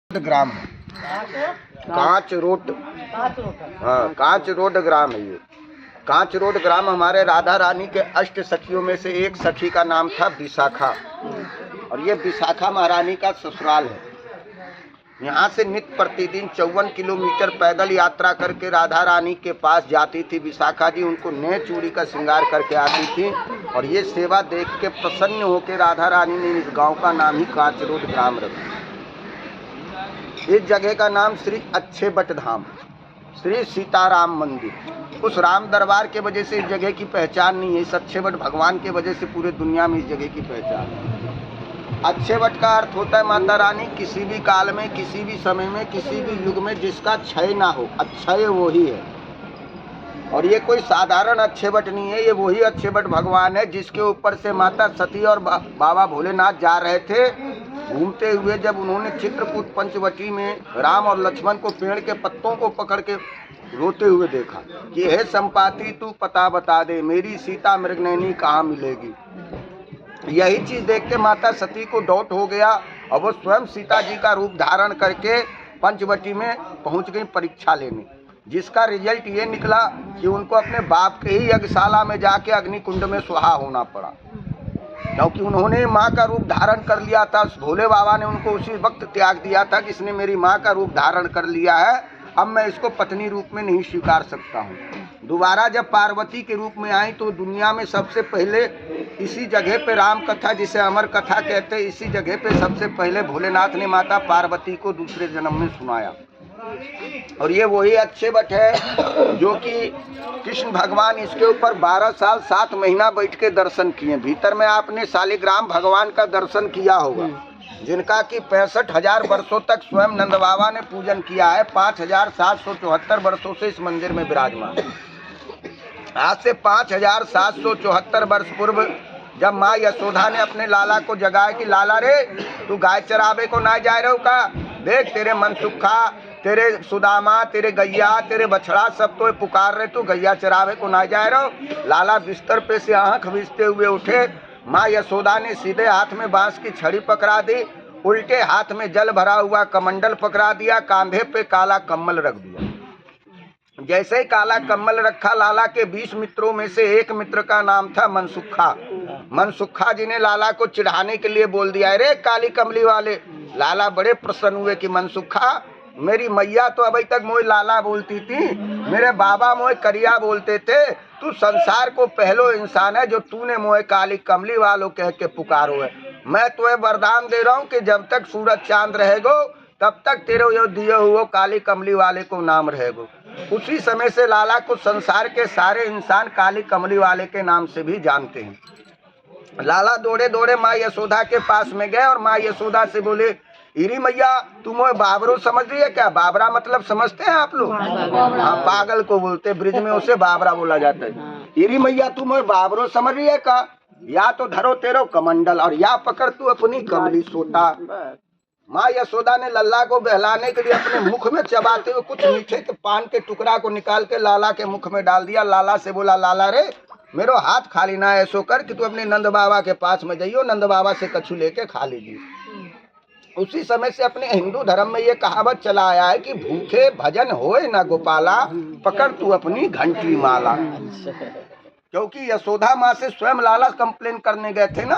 ग्राम है। कांच रोड, हाँ कांच रोड ग्राम है ये। कांच रोड ग्राम हमारे राधा रानी के अष्ट सखियों में से एक सखी का नाम था विशाखा, और ये विशाखा महारानी का ससुराल है। यहाँ से नित्य प्रतिदिन 54 किलोमीटर पैदल यात्रा करके राधा रानी के पास जाती थी विशाखा जी। उनको नए चूड़ी का श्रृंगार करके आती थी, और ये सेवा देख के प्रसन्न होकर राधा रानी ने इस गांव का नाम ही कांच रोड ग्राम रखा। इस जगह का नाम श्री अच्छे बट धाम, श्री सीताराम मंदिर। उस राम दरबार के वजह से इस जगह की पहचान नहीं है, इस अच्छे बट भगवान के वजह से पूरे दुनिया में इस जगह की पहचान है। अच्छे बट का अर्थ होता है माता रानी किसी भी काल में, किसी भी समय में, किसी भी युग में जिसका क्षय ना हो, अक्षय वो ही है। और ये कोई साधारण अच्छे बट नहीं है, ये वही अच्छे बट भगवान है जिसके ऊपर से माता सती और बाबा भोलेनाथ जा रहे थे घूमते हुए। जब उन्होंने चित्रकूट पंचवटी में राम और लक्ष्मण को पेड़ के पत्तों को पकड़ के रोते हुए देखा कि हे संपाति तू पता बता दे, मेरी सीता मृगनयनी कहाँ मिलेगी। यही चीज देख के माता सती को डाउट हो गया, और वो स्वयं सीता जी का रूप धारण करके पंचवटी में पहुंच गई परीक्षा लेने, जिसका रिजल्ट ये निकला कि उनको अपने बाप के ही यज्ञशाला में जाके अग्निकुंड में सुहा होना पड़ा, क्योंकि उन्होंने माँ का रूप धारण कर लिया था। भोले बाबा ने उनको उसी वक्त त्याग दिया था कि इसने मेरी माँ का रूप धारण कर लिया है, अब मैं इसको पत्नी रूप में नहीं स्वीकार सकता हूँ। दोबारा जब पार्वती के रूप में आई तो दुनिया में सबसे पहले इसी जगह पे राम कथा, जिसे अमर कथा कहते हैं, इसी जगह पे सबसे पहले भोलेनाथ ने माता पार्वती को दूसरे जन्म में सुनाया। और ये वही अच्छे बट है जो कि कृष्ण भगवान इसके ऊपर 12 साल 7 महीना बैठ के दर्शन किए। भीतर में आपने शालिग्राम भगवान का दर्शन किया होगा, जिनका कि 65,000 वर्षों तक स्वयं नंद बाबा ने पूजन किया है। 5,774 वर्षों से इस मंदिर में विराजमान। आज से 5,774 वर्ष पूर्व जब माँ यशोदा ने अपने लाला को जगाया कि लाला रे तू गाय चरावे को ना जा रहे हो का, देख तेरे मनसुखा, तेरे सुदामा, तेरे गैया, तेरे बछड़ा सब तो पुकार रहे, तू गैया चरावे को ना जा रहे हो। लाला बिस्तर पे से आँख भीजते हुए उठे। माँ यशोदा ने सीधे हाथ में बांस की छड़ी पकड़ा दी, उल्टे हाथ में जल भरा हुआ कमंडल पकड़ा दिया, कांधे पे काला कम्बल रख दिया। जैसे ही काला कम्बल रखा, लाला के 20 मित्रों में से एक मित्र का नाम था मनसुखा। मनसुखा जी ने लाला को चिढ़ाने के लिए बोल दिया, अरे काली कमली वाले। लाला बड़े प्रसन्न हुए कि मनसुखा, मेरी मैया तो अभी तक मोए लाला बोलती थी, मेरे बाबा मोए करिया बोलते थे, तू संसार को पहलो इंसान है जो तूने मोए काली कमली वालों कह के पुकारो है। मैं तुम्हें वरदान दे रहा हूँ कि जब तक सूरज चांद रहेगो तब तक तेरे यो दिए हुए काली कमली वाले को नाम रहेगो। उसी समय से लाला को संसार के सारे इंसान काली कमली वाले के नाम से भी जानते हैं। लाला दौड़े दौड़े माँ यशोदा के पास में गए और माँ यशोदा से बोले, इरी मैया तुम बाबरो समझ रही है क्या? बाबरा मतलब समझते हैं आप लोग? हाँ, पागल को बोलते, ब्रिज में उसे बाबरा बोला जाता है। इरी मैया तुम बाबरो समझ रही है का? या तो धरो तेरो कमंडल और या पकड़ तू अपनी कमली सोटा। माँ यशोदा ने लल्ला को बहलाने के लिए अपने मुख में चबाते हुए कुछ मीठे के पान के टुकड़ा को निकाल के लाला के मुख में डाल दिया। लाला से बोला, लाला रे मेरो हाथ खाली ना ऐसो कर कि तू अपने नंद बाबा के पास में जाइयो, नंद बाबा से कछु लेके खा लीजिए। उसी समय से अपने हिंदू धर्म में ये कहावत चला आया है कि भूखे भजन होए ना गोपाला, पकड़ तू अपनी घंटी माला। क्योंकि यशोदा माँ से स्वयं लाला कंप्लेन करने गए थे ना।